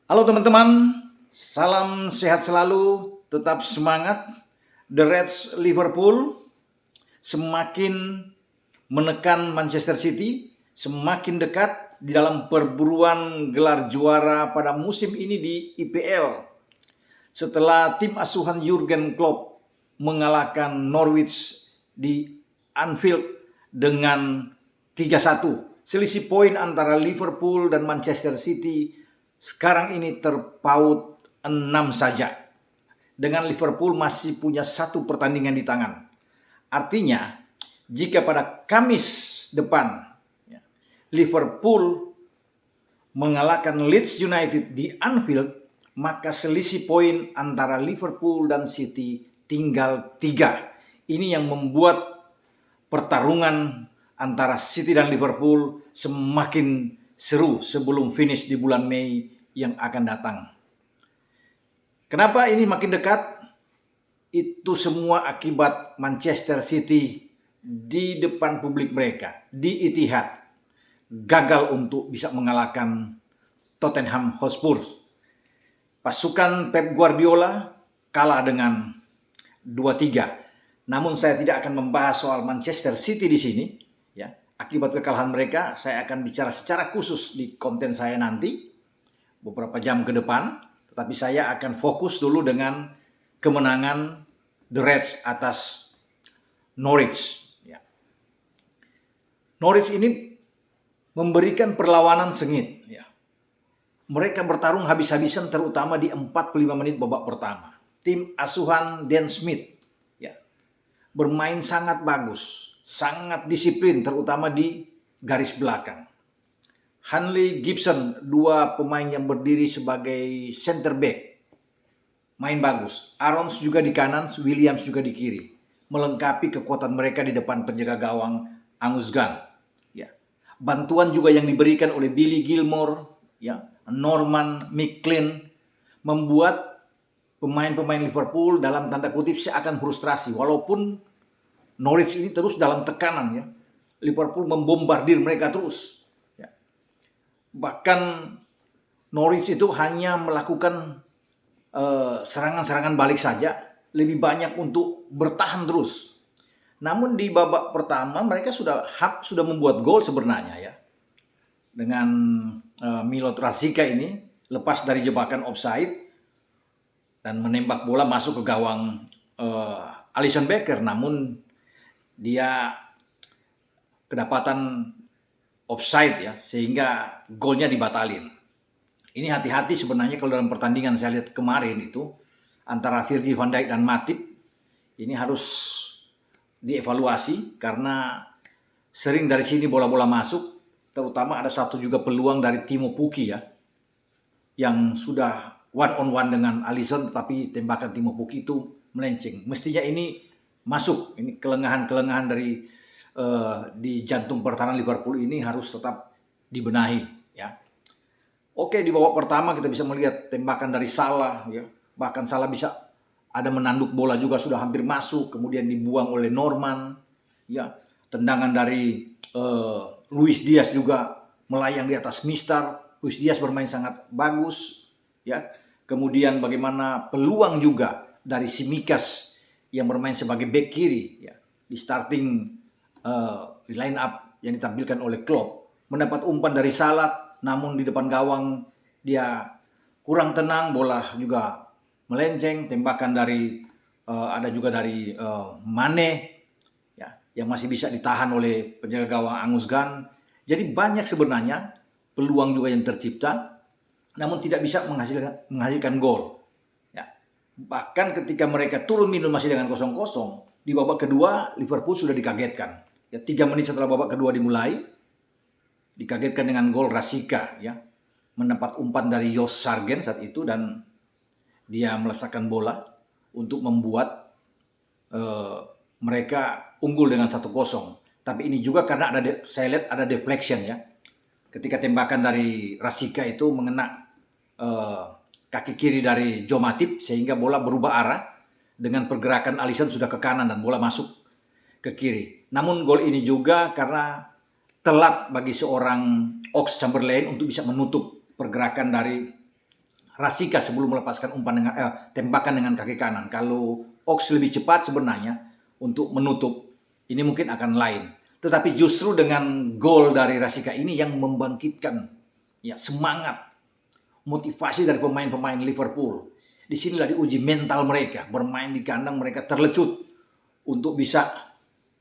Halo teman-teman, salam sehat selalu, tetap semangat. The Reds Liverpool semakin menekan Manchester City, semakin dekat di dalam perburuan gelar juara pada musim ini di IPL. Setelah tim asuhan Jurgen Klopp mengalahkan Norwich di Anfield dengan 3-1. Selisih poin antara Liverpool dan Manchester City sekarang ini terpaut 6 saja. Dengan Liverpool masih punya satu pertandingan di tangan. Artinya, jika pada Kamis depan Liverpool mengalahkan Leeds United di Anfield, maka selisih poin antara Liverpool dan City tinggal 3. Ini yang membuat pertarungan antara City dan Liverpool semakin seru sebelum finish di bulan Mei yang akan datang. Kenapa ini makin dekat? Itu semua akibat Manchester City di depan publik mereka, di Etihad, gagal untuk bisa mengalahkan Tottenham Hotspur. Pasukan Pep Guardiola kalah dengan 2-3. Namun saya tidak akan membahas soal Manchester City di sini. Ya, akibat kekalahan mereka, saya akan bicara secara khusus di konten saya nanti beberapa jam ke depan, tetapi saya akan fokus dulu dengan kemenangan The Reds atas Norwich. Ya. Norwich ini memberikan perlawanan sengit. Ya. Mereka bertarung habis-habisan terutama di 45 menit babak pertama. Tim asuhan Dan Smith ya, bermain sangat bagus, sangat disiplin terutama di garis belakang. Hanley Gibson, dua pemain yang berdiri sebagai center back, main bagus. Aarons juga di kanan, Williams juga di kiri, melengkapi kekuatan mereka di depan penjaga gawang Angus Gunn. Ya. Bantuan juga yang diberikan oleh Billy Gilmore, ya, Norman McLean, membuat pemain-pemain Liverpool dalam tanda kutip seakan frustrasi. Walaupun Norwich ini terus dalam tekanan, ya, Liverpool membombardir mereka terus. Bahkan Norwich itu hanya melakukan serangan-serangan balik saja, lebih banyak untuk bertahan terus. Namun di babak pertama mereka sudah membuat gol sebenarnya ya. Dengan Milot Rashica ini lepas dari jebakan offside dan menembak bola masuk ke gawang Alisson Becker, namun dia kedapatan offside ya, sehingga golnya dibatalin. Ini hati-hati sebenarnya kalau dalam pertandingan saya lihat kemarin itu antara Virgil van Dijk dan Matip, ini harus dievaluasi karena sering dari sini bola-bola masuk, terutama ada satu juga peluang dari Timo Pukki ya, yang sudah one on one dengan Alisson, tetapi tembakan Timo Pukki itu melenceng. Mestinya ini masuk, ini kelengahan-kelengahan dari di jantung pertahanan Liverpool ini harus tetap dibenahi ya. Oke, di babak pertama kita bisa melihat tembakan dari Salah ya. Bahkan Salah bisa ada menanduk bola juga sudah hampir masuk, kemudian dibuang oleh Norman ya. Tendangan dari Luis Diaz juga melayang di atas Mister. Luis Diaz bermain sangat bagus ya. Kemudian bagaimana peluang juga dari Tsimikas yang bermain sebagai bek kiri ya, di starting di line up yang ditampilkan oleh Klopp, mendapat umpan dari Salah, namun di depan gawang dia kurang tenang, bola juga melenceng. Tembakan dari ada juga dari Mane ya, yang masih bisa ditahan oleh penjaga gawang Angus Gunn. Jadi banyak sebenarnya peluang juga yang tercipta, namun tidak bisa menghasilkan gol ya. Bahkan ketika mereka turun minum masih dengan 0-0, di babak kedua Liverpool sudah dikagetkan. Ya, 3 menit setelah babak kedua dimulai, dikagetkan dengan gol Rashica ya, mendapat umpan dari Josh Sargent saat itu dan dia melesakkan bola untuk membuat mereka unggul dengan 1-0. Tapi ini juga karena saya lihat ada deflection ya, ketika tembakan dari Rashica itu mengena kaki kiri dari Joe Matip, sehingga bola berubah arah dengan pergerakan Alisson sudah ke kanan dan bola masuk ke kiri. Namun gol ini juga karena telat bagi seorang Oxlade-Chamberlain untuk bisa menutup pergerakan dari Rasika sebelum melepaskan tembakan dengan kaki kanan. Kalau Ox lebih cepat sebenarnya untuk menutup, ini mungkin akan lain. Tetapi justru dengan gol dari Rasika ini yang membangkitkan ya semangat, motivasi dari pemain-pemain Liverpool. Disinilah diuji mental mereka. Bermain di kandang mereka terlecut untuk bisa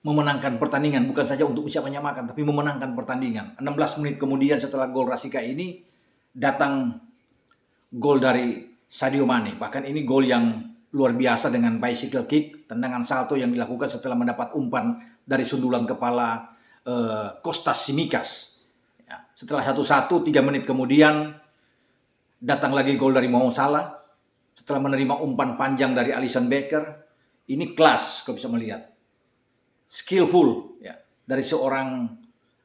memenangkan pertandingan. Bukan saja untuk bisa menyamakan, tapi memenangkan pertandingan. 16 menit kemudian setelah gol Rasika ini, datang gol dari Sadio Mane. Bahkan ini gol yang luar biasa dengan bicycle kick, tendangan salto yang dilakukan setelah mendapat umpan dari sundulan kepala Kostas Tsimikas. Ya, setelah 1-1, 3 menit kemudian datang lagi gol dari Mo Salah. Setelah menerima umpan panjang dari Alisson Becker, ini kelas kalau bisa melihat. Skillful ya, dari seorang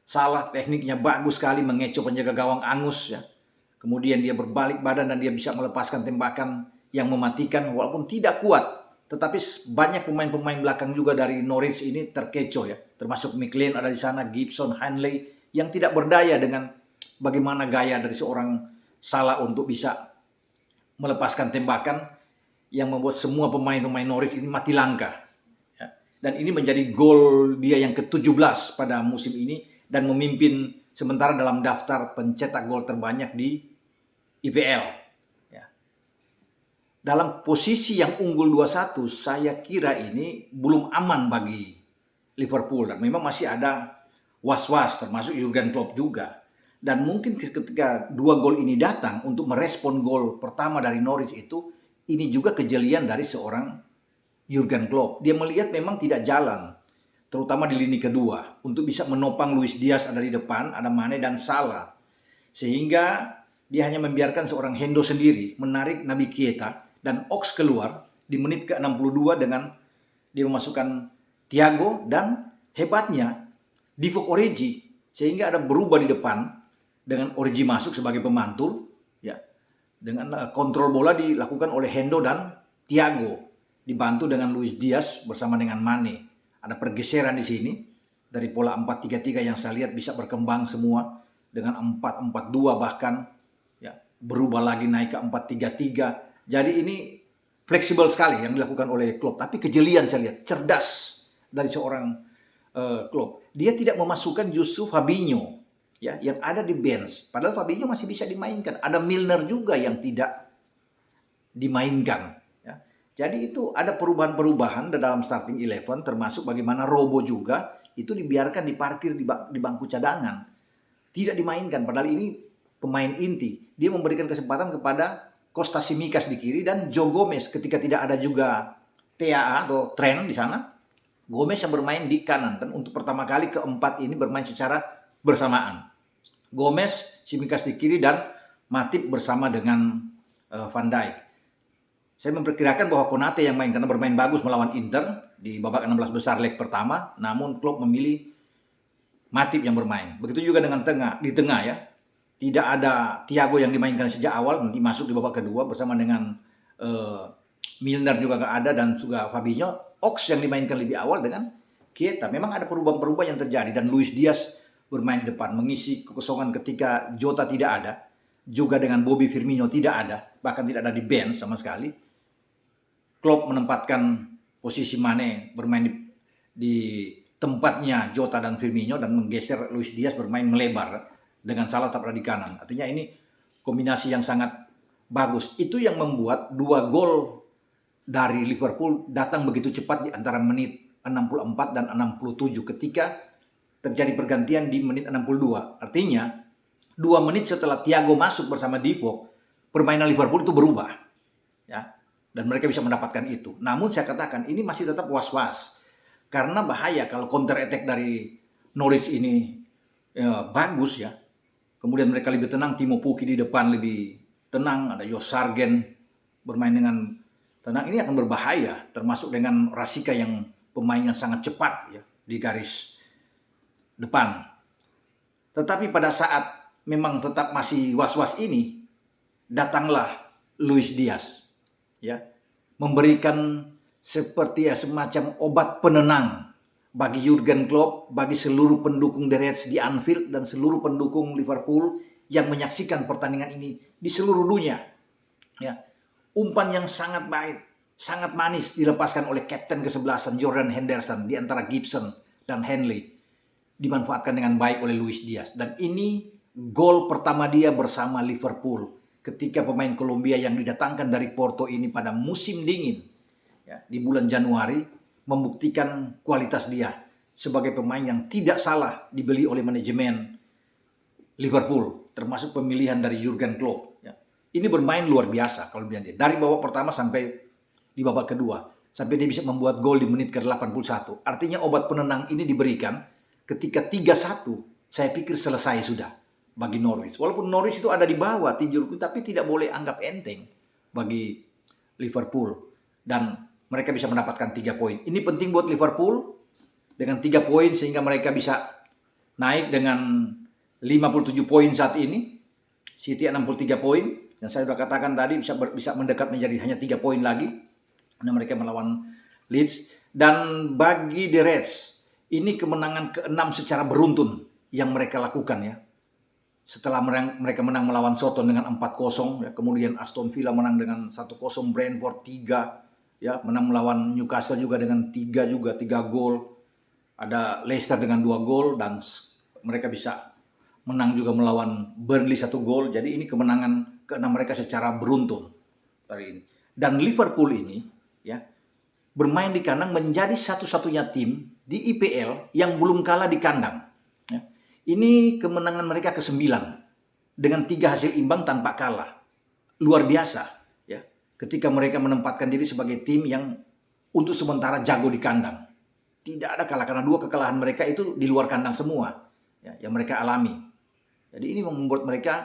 Salah, tekniknya bagus sekali mengecoh penjaga gawang Angus ya. Kemudian dia berbalik badan dan dia bisa melepaskan tembakan yang mematikan walaupun tidak kuat. Tetapi banyak pemain-pemain belakang juga dari Norwich ini terkecoh ya. Termasuk McLean ada di sana, Gibson, Hanley yang tidak berdaya dengan bagaimana gaya dari seorang Salah untuk bisa melepaskan tembakan yang membuat semua pemain-pemain Norwich ini mati langkah. Ya. Dan ini menjadi gol dia yang ke-17 pada musim ini dan memimpin sementara dalam daftar pencetak gol terbanyak di IPL. Ya. Dalam posisi yang unggul 2-1, saya kira ini belum aman bagi Liverpool. Dan memang masih ada was-was, termasuk Jurgen Klopp juga. Dan mungkin ketika 2 gol ini datang untuk merespon gol pertama dari Norwich itu, ini juga kejelian dari seorang Jurgen Klopp. Dia melihat memang tidak jalan, terutama di lini kedua, untuk bisa menopang Luis Diaz ada di depan, ada Mane dan Salah. Sehingga dia hanya membiarkan seorang Hendo sendiri menarik Naby Keita dan Ox keluar di menit ke-62 dengan dia memasukkan Thiago dan hebatnya Divock Origi, sehingga ada berubah di depan dengan Origi masuk sebagai pemantul ya. Dengan kontrol bola dilakukan oleh Hendo dan Thiago dibantu dengan Luis Diaz bersama dengan Mane. Ada pergeseran di sini dari pola 4-3-3 yang saya lihat bisa berkembang semua dengan 4-4-2 bahkan ya, berubah lagi naik ke 4-3-3. Jadi ini fleksibel sekali yang dilakukan oleh Klopp. Tapi kejelian saya lihat, cerdas dari seorang Klopp. Dia tidak memasukkan justru Fabinho ya, yang ada di bench. Padahal Fabinho masih bisa dimainkan. Ada Milner juga yang tidak dimainkan. Ya. Jadi itu ada perubahan-perubahan dalam starting 11, termasuk bagaimana Robo juga itu dibiarkan diparkir di bangku cadangan. Tidak dimainkan, padahal ini pemain inti. Dia memberikan kesempatan kepada Kostas Tsimikas di kiri dan Joe Gomez ketika tidak ada juga TAA atau Trent di sana. Gomez yang bermain di kanan dan untuk pertama kali keempat ini bermain secara bersamaan. Gomez, Tsimikas di kiri dan Matip bersama dengan Van Dijk. Saya memperkirakan bahwa Konate yang main karena bermain bagus melawan Inter di babak 16 besar leg pertama, namun Klopp memilih Matip yang bermain. Begitu juga dengan di tengah ya. Tidak ada Thiago yang dimainkan sejak awal, nanti masuk di babak kedua bersama dengan Milner juga gak ada dan juga Fabinho. Ox yang dimainkan lebih awal dengan Keita. Memang ada perubahan-perubahan yang terjadi dan Luis Diaz bermain di depan mengisi kekosongan ketika Jota tidak ada. Juga dengan Bobby Firmino tidak ada, bahkan tidak ada di bench sama sekali. Klopp menempatkan posisi Mane bermain di tempatnya Jota dan Firmino dan menggeser Luis Diaz bermain melebar dengan Salah tetap ada di kanan. Artinya ini kombinasi yang sangat bagus. Itu yang membuat 2 gol dari Liverpool datang begitu cepat di antara menit 64 dan 67 ketika terjadi pergantian di menit 62. Artinya 2 menit setelah Thiago masuk bersama Divock, permainan Liverpool itu berubah. Ya. Dan mereka bisa mendapatkan itu. Namun saya katakan ini masih tetap was-was. Karena bahaya kalau counter attack dari Norwich ini ya, bagus ya. Kemudian mereka lebih tenang, Timo Pukki di depan lebih tenang, ada Josh Sargent bermain dengan tenang. Ini akan berbahaya, termasuk dengan Rasika yang pemain yang sangat cepat ya di garis depan. Tetapi pada saat memang tetap masih was-was ini, datanglah Luis Diaz ya, memberikan seperti ya semacam obat penenang bagi Jurgen Klopp, bagi seluruh pendukung The Reds di Anfield dan seluruh pendukung Liverpool yang menyaksikan pertandingan ini di seluruh dunia. Ya, umpan yang sangat baik, sangat manis dilepaskan oleh kapten kesebelasan Jordan Henderson di antara Gibson dan Henley. Dimanfaatkan dengan baik oleh Luis Diaz. Dan ini gol pertama dia bersama Liverpool ketika pemain Kolombia yang didatangkan dari Porto ini pada musim dingin ya, di bulan Januari membuktikan kualitas dia sebagai pemain yang tidak salah dibeli oleh manajemen Liverpool, termasuk pemilihan dari Jurgen Klopp. Ya. Ini bermain luar biasa kalau dia dari babak pertama sampai di babak kedua, sampai dia bisa membuat gol di menit ke-81. Artinya obat penenang ini diberikan ketika 3-1, saya pikir selesai sudah bagi Norwich. Walaupun Norwich itu ada di bawah tinju, tapi tidak boleh anggap enteng bagi Liverpool. Dan mereka bisa mendapatkan 3 poin. Ini penting buat Liverpool dengan 3 poin sehingga mereka bisa naik dengan 57 poin saat ini. City 63 poin. Dan saya sudah katakan tadi bisa mendekat menjadi hanya 3 poin lagi. Karena mereka melawan Leeds. Dan bagi The Reds, ini kemenangan ke-6 secara beruntun yang mereka lakukan ya. Setelah mereka menang melawan Soton dengan 4-0, ya, kemudian Aston Villa menang dengan 1-0, Brentford 3, ya, menang melawan Newcastle juga dengan 3 gol. Ada Leicester dengan 2 gol dan mereka bisa menang juga melawan Burnley 1 gol. Jadi ini kemenangan ke-6 mereka secara beruntun hari ini. Dan Liverpool ini ya bermain di kandang menjadi satu-satunya tim di IPL yang belum kalah di kandang. Ya. Ini kemenangan mereka ke-9 dengan 3 hasil imbang tanpa kalah. Luar biasa ya. Ketika mereka menempatkan diri sebagai tim yang untuk sementara jago di kandang. Tidak ada kalah karena 2 kekalahan mereka itu di luar kandang semua ya, yang mereka alami. Jadi ini membuat mereka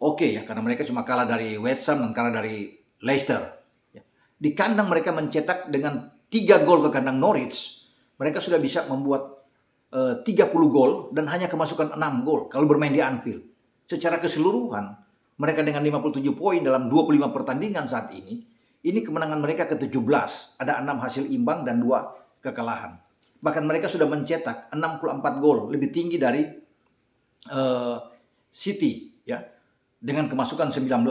oke ya, karena mereka cuma kalah dari West Ham dan kalah dari Leicester. Ya. Di kandang mereka mencetak dengan 3 gol ke kandang Norwich. Mereka sudah bisa membuat 30 gol dan hanya kemasukan 6 gol kalau bermain di Anfield. Secara keseluruhan mereka dengan 57 poin dalam 25 pertandingan saat ini kemenangan mereka ke-17. Ada 6 hasil imbang dan 2 kekalahan. Bahkan mereka sudah mencetak 64 gol, lebih tinggi dari City ya, dengan kemasukan 19.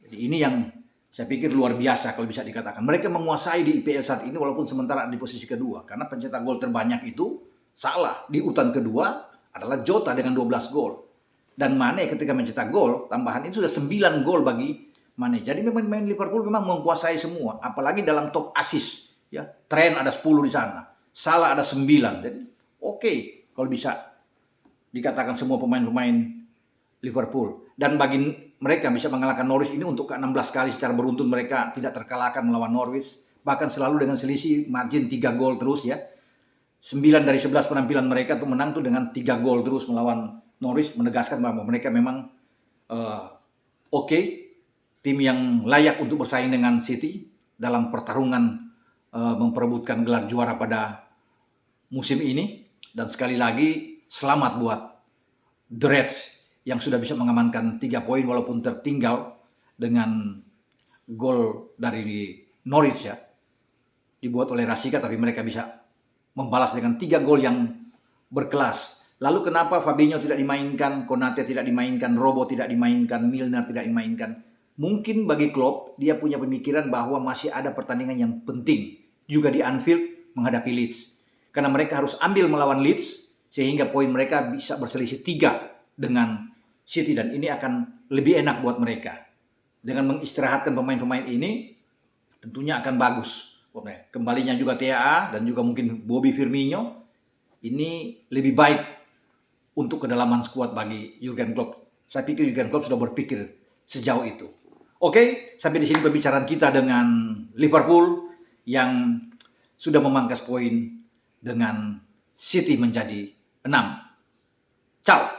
Jadi ini yang saya pikir luar biasa kalau bisa dikatakan. Mereka menguasai di IPL saat ini walaupun sementara di posisi kedua. Karena pencetak gol terbanyak itu salah. Di urutan kedua adalah Jota dengan 12 gol. Dan Mane ketika mencetak gol, tambahan itu sudah 9 gol bagi Mane. Jadi pemain Liverpool memang menguasai semua. Apalagi dalam top assist. Ya, Trent ada 10 di sana. Salah ada 9. Jadi oke kalau bisa dikatakan semua pemain-pemain Liverpool. Dan bagi mereka bisa mengalahkan Norwich ini untuk ke-16 kali secara beruntun mereka tidak terkalahkan melawan Norwich. Bahkan selalu dengan selisih margin 3 gol terus ya. 9 dari 11 penampilan mereka tuh menang tuh dengan 3 gol terus melawan Norwich. Menegaskan bahwa mereka memang oke. Tim yang layak untuk bersaing dengan City dalam pertarungan memperebutkan gelar juara pada musim ini. Dan sekali lagi selamat buat The Reds yang sudah bisa mengamankan 3 poin walaupun tertinggal dengan gol dari Norwich ya. Dibuat oleh Rasika tapi mereka bisa membalas dengan 3 gol yang berkelas. Lalu kenapa Fabinho tidak dimainkan, Konate tidak dimainkan, Robo tidak dimainkan, Milner tidak dimainkan? Mungkin bagi Klopp dia punya pemikiran bahwa masih ada pertandingan yang penting juga di Anfield menghadapi Leeds. Karena mereka harus ambil melawan Leeds sehingga poin mereka bisa berselisih 3 dengan City dan ini akan lebih enak buat mereka. Dengan mengistirahatkan pemain-pemain ini tentunya akan bagus. Kembalinya juga TAA dan juga mungkin Bobby Firmino ini lebih baik untuk kedalaman skuad bagi Jurgen Klopp. Saya pikir Jurgen Klopp sudah berpikir sejauh itu. Oke, sampai di sini pembicaraan kita dengan Liverpool yang sudah memangkas poin dengan City menjadi 6. Ciao.